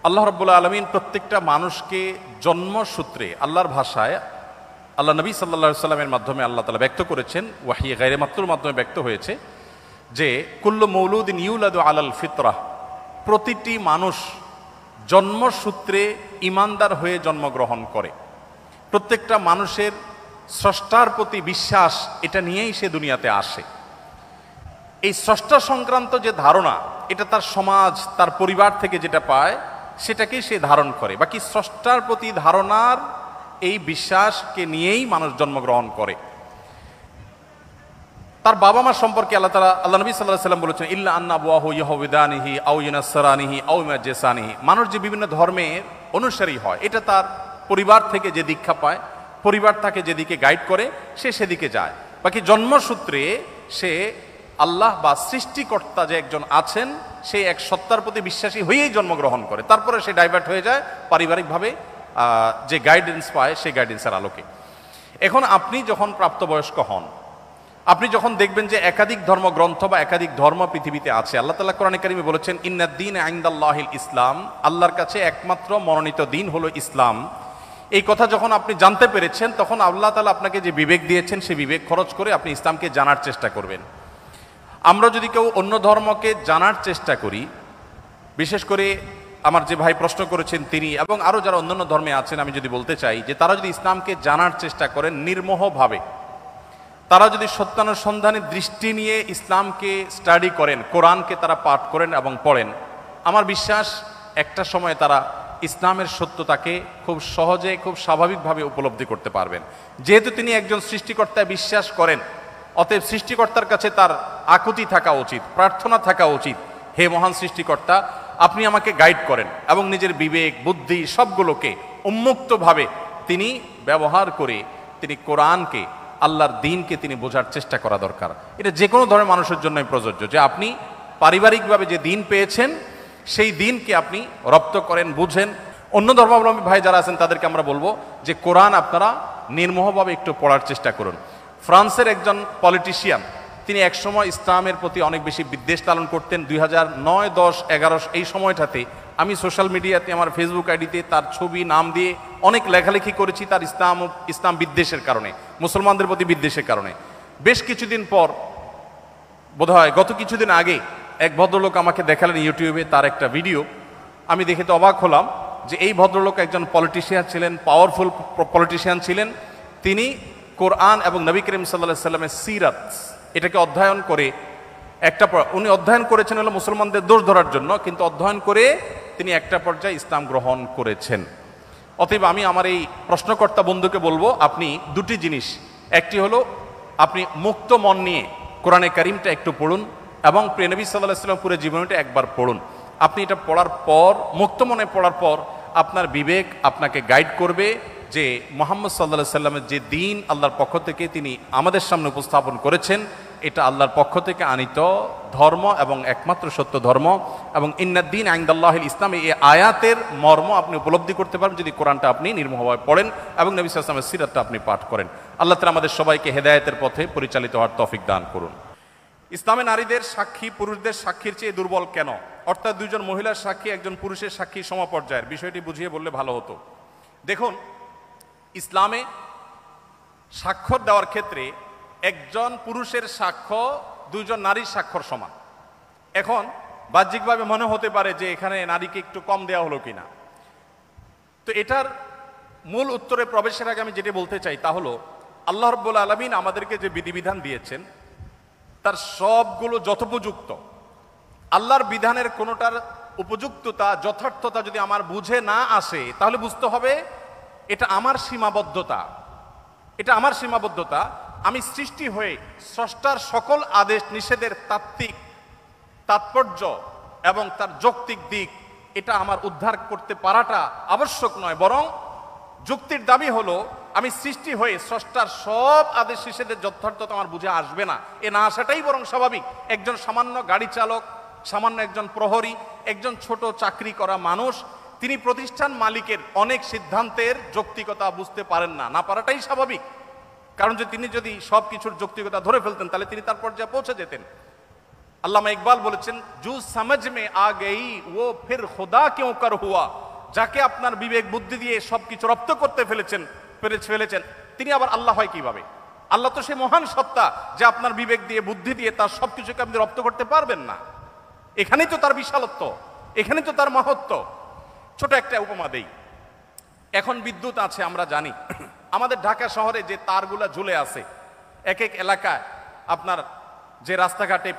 আল্লাহ রাব্বুল আলামিন প্রত্যেকটা মানুষকে জন্মসূত্রে আল্লাহর ভাষায় আল্লাহ নবী সাল্লাল্লাহু আলাইহি সাল্লামের মাধ্যমে আল্লাহ তাআলা ব্যক্ত করেছেন, ওয়াহী গায়রে মাতুর মাধ্যমে ব্যক্ত হয়েছে যে কুল্লু মৌলুদিন ইউলাদু আলাল ফিতরাহ, প্রতিটি মানুষ জন্মসূত্রে ঈমানদার হয়ে জন্মগ্রহণ করে। প্রত্যেকটা মানুষের স্রষ্টার প্রতি বিশ্বাস এটা নিয়েই সে দুনিয়াতে আসে। এই স্রষ্টা সংক্রান্ত যে ধারণা, এটা তার সমাজ তার পরিবার থেকে যেটা পায় সেটাকেই সে ধারণ করে। বাকি স্রষ্টার প্রতি ধারণার এই বিশ্বাসকে নিয়েই মানুষ জন্মগ্রহণ করে। তার বাবা মা সম্পর্কে আল্লাহ নবী সাল্লাল্লাহু আলাইহি ওয়াসাল্লাম বলেছেন, ইল্লা আন্না আবওয়াহু ইয়াহুদানিহি আও ইউনাসরানিহি আও ইমাজ্জিসানিহি। মানুষ যে বিভিন্ন ধর্মের অনুসারী হয়, এটা তার পরিবার থেকে যে দীক্ষা পায়, পরিবার তাকে যেদিকে গাইড করে সে সেদিকে যায়। বাকি জন্মসূত্রে সে আল্লাহ বা সৃষ্টিকর্তা যে একজন আছেন সেই এক সত্তার প্রতি বিশ্বাসী হয়েই জন্মগ্রহণ করে। তারপরে সে ডাইভার্ট হয়ে যায় পারিবারিকভাবে যে গাইডেন্স পায় সেই গাইডেন্সের আলোকে। এখন আপনি যখন প্রাপ্তবয়স্ক হন, আপনি যখন দেখবেন যে একাধিক ধর্মগ্রন্থ বা একাধিক ধর্ম পৃথিবীতে আছে। আল্লাহ তাআলা কোরআনে কারিমে বলেছেন, ইন্নাদ-দীন ইনদাল্লাহিল ইসলাম, আল্লাহর কাছে একমাত্র মনোনীত দিন হলো ইসলাম। এই কথা যখন আপনি জানতে পেরেছেন, তখন আল্লাহ তাআলা আপনাকে যে বিবেক দিয়েছেন সেই বিবেক খরচ করে আপনি ইসলামকে জানার চেষ্টা করবেন। আমরা যদি কেউ অন্য ধর্মকে জানার চেষ্টা করি, বিশেষ করে আমার যে ভাই প্রশ্ন করেছেন তিনি এবং আরও যারা অন্যান্য ধর্মে আছেন, আমি যদি বলতে চাই যে তারা যদি ইসলামকে জানার চেষ্টা করেন নির্মোহভাবে, তারা যদি সত্যানুসন্ধানী দৃষ্টি নিয়ে ইসলামকে স্টাডি করেন, কোরআনকে তারা পাঠ করেন এবং পড়েন, আমার বিশ্বাস একটা সময় তারা ইসলামের সত্যতাকে খুব সহজে খুব স্বাভাবিকভাবে উপলব্ধি করতে পারবেন। যেহেতু তিনি একজন সৃষ্টিকর্তায় বিশ্বাস করেন, অতএব সৃষ্টিকর্তার কাছে তার আকুতি থাকা উচিত, প্রার্থনা থাকা উচিত, হে মহান সৃষ্টিকর্তা, আপনি আমাকে গাইড করেন, এবং নিজের বিবেক বুদ্ধি সবগুলোকে উন্মুক্তভাবে তিনি ব্যবহার করে তিনি কোরআনকে, আল্লাহর দ্বীনকে তিনি বোঝার চেষ্টা করা দরকার। এটা যে কোনো ধরনের মানুষের জন্যই প্রযোজ্য যে আপনি পারিবারিকভাবে যে দ্বীন পেয়েছেন সেই দ্বীনকে আপনি রপ্ত করেন, বুঝেন। অন্য ধর্মাবলম্বী ভাই যারা আছেন তাদেরকে আমরা বলবো যে কোরআন আপনারা নির্মোহভাবে একটু পড়ার চেষ্টা করুন। ফ্রান্সের একজন পলিটিশিয়ান, তিনি একসময় ইসলামের প্রতি অনেক বেশি বিদ্বেষ লালন করতেন। 2009, 10, 11 এই সময়টাতে আমি সোশ্যাল মিডিয়াতে আমার ফেসবুক আইডিতে তার ছবি নাম দিয়ে অনেক লেখালেখি করেছি তার ইসলাম বিদ্বেষের কারণে, মুসলমানদের প্রতি বিদ্বেষের কারণে। বেশ কিছুদিন পর, বোধহয় গত কিছুদিন আগে, এক ভদ্রলোক আমাকে দেখালেন ইউটিউবে তার একটা ভিডিও। আমি দেখে তো অবাক হলাম যে এই ভদ্রলোক একজন পলিটিশিয়ান ছিলেন, পাওয়ারফুল পলিটিশিয়ান ছিলেন। তিনি কোরআন এবং নবী করিম সাল্লাল্লাহু আলাইহি সাল্লামের সিরাত এটাকে অধ্যয়ন করে উনি অধ্যয়ন করেছেন হলো মুসলমানদের দোষ ধরার জন্য, কিন্তু অধ্যয়ন করে তিনি একটা পর্যায়ে ইসলাম গ্রহণ করেছেন। অতএব আমি আমার এই প্রশ্নকর্তা বন্ধুকে বলবো, আপনি দুটি জিনিস, একটি হলো আপনি মুক্ত মন নিয়ে কোরআনে কারিমটা একটু পড়ুন এবং প্রিয় নবী সাল্লাল্লাহু আলাইহি ওয়াসাল্লাম পুরো জীবনীটা একবার পড়ুন। আপনি এটা পড়ার পর, মুক্ত মনে পড়ার পর, আপনার বিবেক আপনাকে গাইড করবে যে মুহাম্মদ সাল্লাল্লাহু আলাইহি ওয়াসাল্লামের যে দ্বীন আল্লাহর পক্ষ থেকে তিনি আমাদের সামনে উপস্থাপন করেছেন, এটা আল্লাহর পক্ষ থেকে আনিত ধর্ম এবং একমাত্র সত্য ধর্ম। এবং ইন্নাদ-দীন ইনদাল্লাহিল ইসলাম, এই আয়াতের মর্ম আপনি উপলব্ধি করতে পারবেন যদি কোরআনটা আপনি নির্মোহভাবে পড়েন এবং নবী সাল্লাল্লাহু আলাইহি ওয়াসাল্লামের সিরাতটা আপনি পাঠ করেন। আল্লাহ তাআলা আমাদের সবাইকে হেদায়েতের পথে পরিচালিত হওয়ার তৌফিক দান করুন। ইসলামে নারীদের সাক্ষী পুরুষদের সাক্ষীর চেয়ে দুর্বল কেন? অর্থাৎ দুইজন মহিলার সাক্ষী একজন পুরুষের সাক্ষী সমপর্যায়ের, বিষয়টি বুঝিয়ে বললে ভালো হতো। দেখুন, ইসলামে স্বাক্ষর দেওয়ার ক্ষেত্রে একজন পুরুষের সাক্ষ্য দুইজন নারীর স্বাক্ষর সমান। এখন বাহ্যিকভাবে মনে হতে পারে যে এখানে নারীকে একটু কম দেওয়া হলো কিনা। তো এটার মূল উত্তরে প্রবেশের আগে আমি যেটা বলতে চাই তা হলো, আল্লাহ রাব্বুল আলামিন আমাদেরকে যে বিধিবিধান দিয়েছেন তার সবগুলো যথোপযুক্ত। আল্লাহর বিধানের কোনোটার উপযুক্ততা, যথার্থতা যদি আমার বুঝে না আসে, তাহলে বুঝতে হবে এটা আমার সীমাবদ্ধতা, এটা আমার সীমাবদ্ধতা। আমি সৃষ্টি হয়ে স্রষ্টার সকল আদেশ নিষেধের তাত্ত্বিক তাৎপর্য এবং তার যৌক্তিক দিক এটা আমার উদ্ধার করতে পারাটা আবশ্যক নয়, বরং যুক্তির দাবি হলো আমি সৃষ্টি হয়ে স্রষ্টার সব আদেশ নিষেধের যথার্থতা আমার বুঝে আসবে না, এ না আসাটাই বরং স্বাভাবিক। একজন সামান্য গাড়ি চালক, সামান্য একজন প্রহরী, একজন ছোট চাকরি করা মানুষ, তিনি প্রতিষ্ঠান মালিকের অনেক সিদ্ধান্তের যৌক্তিকতা বুঝতে পারেন না, না পারাটাই স্বাভাবিক। কারণ তিনি যদি সব কিছুর যৌক্তিকতা ধরে ফেলতেন তাহলে তিনি তার পর্যায়ে পৌঁছে যেতেন। আল্লামা ইকবাল বলেছেন, জু সমঝ মে আ গই ও ফির খুদা কিউ কর হুয়া। যাকে আপনার বিবেক বুদ্ধি দিয়ে সবকিছু রপ্ত করতে ফেলেছেন তিনি আবার আল্লাহ হয় কিভাবে? আল্লাহ তো সে মহান সত্তা যে আপনার বিবেক দিয়ে বুদ্ধি দিয়ে তার সবকিছুকে আপনি রপ্ত করতে পারবেন না। এখানেই তো তার বিশালত্ব, এখানেই তো তার মহত্ব। ছোট একটা উপমা দেই। এখন বিদ্যুৎ আছে আমরা জানি, আমাদের ঢাকা শহরে যে তারগুলা ঝুলে আছে এক এক এলাকায়, আপনার যে রাস্তাঘাটে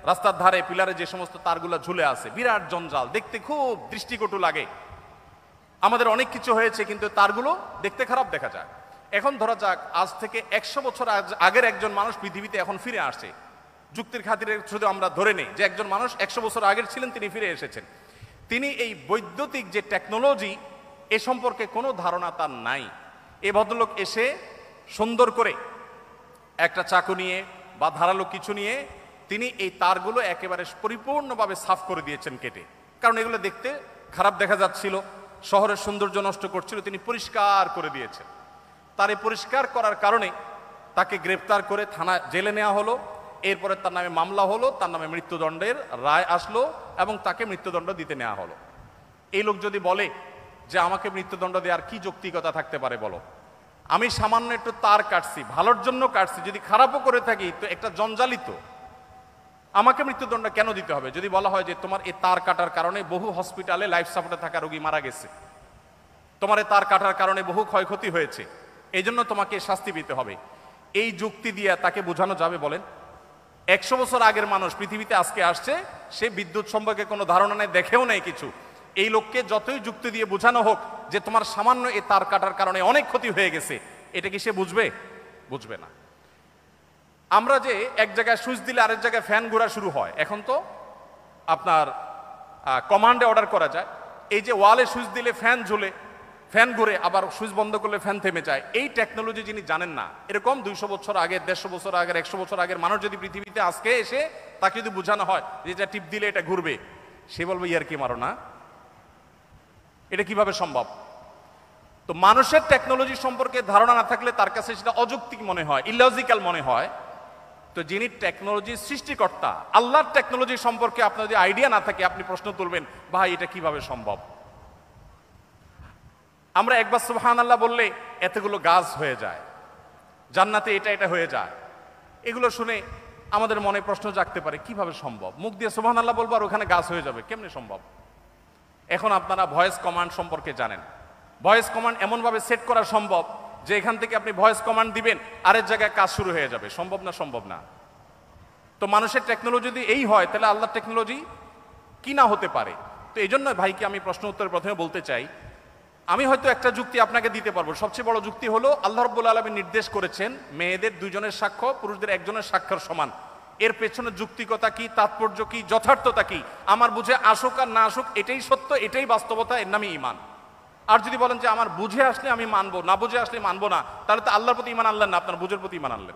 রাস্তার ধারে পিলারে যে সমস্ত তারগুলা ঝুলে আছে, বিরাট জঞ্জাল, দেখতে খুব দৃষ্টিকটু লাগে। আমাদের অনেক কিছু হয়েছে কিন্তু তারগুলো দেখতে খারাপ দেখা যায়। এখন ধরা যাক আজ থেকে 100 বছর আগের একজন মানুষ পৃথিবীতে এখন ফিরে আসছে। যুক্তির খাতিরে শুধু আমরা ধরে নেই যে একজন মানুষ 100 বছর আগের ছিলেন, তিনি ফিরে এসেছেন। তিনি এই বৈদ্যুতিক যে টেকনোলজি এ সম্পর্কে কোনো ধারণা তার নাই। এ ভদ্রলোক এসে সুন্দর করে একটা চাকু নিয়ে বা ধারালো কিছু নিয়ে তিনি এই তারগুলো একেবারে পরিপূর্ণভাবে সাফ করে দিয়েছেন কেটে। কারণ এগুলো দেখতে খারাপ দেখা যাচ্ছিল, শহরের সৌন্দর্য নষ্ট করছিল, তিনি পরিষ্কার করে দিয়েছেন। তার এই পরিষ্কার করার কারণে তাকে গ্রেপ্তার করে থানা জেলে নেওয়া হলো। এরপরে তার নামে মামলা হলো, তার নামে মৃত্যুদণ্ডের রায় আসলো এবং তাকে মৃত্যুদণ্ড দিতে নেওয়া হলো। এই লোক যদি বলে যে আমাকে মৃত্যুদণ্ড দেওয়ার কি যৌক্তিকতা থাকতে পারে বলো? আমি সামান্য একটু তার কাটছি, ভালোর জন্য কাটছি, যদি খারাপও করে থাকি তো একটা জঞ্জালিত, আমাকে মৃত্যুদণ্ড কেন দিতে হবে? যদি বলা হয় যে তোমার এই তার কাটার কারণে বহু হসপিটালে লাইফ সাপোর্টে থাকা রোগী মারা গেছে, তোমার এই তার কাটার কারণে বহু ক্ষয়ক্ষতি হয়েছে, এই জন্য তোমাকে শাস্তি পেতে হবে, এই যুক্তি দিয়ে তাকে বোঝানো যাবে বলেন? 100 বছর আগের মানুষ পৃথিবীতে আজকে আসছে, সে বিদ্যুৎ সম্পর্কে কোনো ধারণা নেই, দেখেও নেই কিছু। এই লোককে যতই যুক্তি দিয়ে বোঝানো হোক যে তোমার সামান্য এই তার কাটার কারণে অনেক ক্ষতি হয়ে গেছে, এটা কি সে বুঝবে? বুঝবে না। আমরা যে এক জায়গায় সুইচ দিলে আরেক জায়গায় ফ্যান ঘোরা শুরু হয়, এখন তো আপনার কমান্ডে অর্ডার করা যায়। এই যে ওয়ালে সুইচ দিলে ফ্যান ঝুলে, ফ্যান ঘুরে, আবার সুইচ বন্ধ করলে ফ্যান থেমে যায়, এই টেকনোলজি যিনি জানেন না, এরকম 200 বছর আগের, 150 বছর আগের, 100 বছর আগের মানুষ যদি পৃথিবীতে আজকে এসে তাকে যদি বোঝানো হয় যে এটা টিপ দিলে এটা ঘুরবে, সে বলবে ইয়ার কি মারো না, এটা কিভাবে সম্ভব? তো মানুষের টেকনোলজি সম্পর্কে ধারণা না থাকলে তার কাছে সেটা অযৌক্তিক মনে হয়, ইলজিক্যাল মনে হয়। তো যিনি টেকনোলজির সৃষ্টিকর্তা, আল্লাহর টেকনোলজি সম্পর্কে আপনার যদি আইডিয়া না থাকে, আপনি প্রশ্ন তুলবেন ভাই এটা কিভাবে সম্ভব? আমরা একবার সুবহানাল্লাহ বললে এতগুলো গাছ হয়ে যায়, জান্নাতে এটা হয়ে যায়। এগুলো শুনে আমাদের মনে প্রশ্ন জাগতে পারে কিভাবে সম্ভব? মুখ দিয়ে সুবহানাল্লাহ বলবো আর ওখানে গাছ হয়ে যাবে, কেমনে সম্ভব? এখন আপনারা ভয়েস কমান্ড সম্পর্কে জানেন। ভয়েস কমান্ড এমনভাবে সেট করা সম্ভব যে এখান থেকে আপনি ভয়েস কমান্ড দিবেন, আরেক জায়গায় কাজ শুরু হয়ে যাবে। সম্ভব না? সম্ভব না। তো মানুষের টেকনোলজি যদি এই হয়, তাহলে আল্লাহর টেকনোলজি কি না হতে পারে? তো এই জন্য ভাইকে আমি প্রশ্ন উত্তরে প্রথমে বলতে চাই, আমি হয়তো একটা যুক্তি আপনাকে দিতে পারবো। সবচেয়ে বড় যুক্তি হলো আল্লাহ রাব্বুল আলামিন নির্দেশ করেছেন মেয়েদের 2 জনের সাক্ষ্য পুরুষদের 1 জনের সাক্ষ্যের সমান। এর পেছনে যুক্তিকতা কি, তাৎপর্য কি, যথার্থতা কি? আমার বুঝে আসুক আর না আসুক, এটাই সত্য, এটাই বাস্তবতা, এর নামই ঈমান। আর যদি বলেন যে আমার বুঝে আসলে আমি মানবো, না বুঝে আসলে মানবো না, তাহলে তো আল্লাহর প্রতি ঈমান আনলেন না, আপনার বুঝের প্রতি ঈমান আনলেন।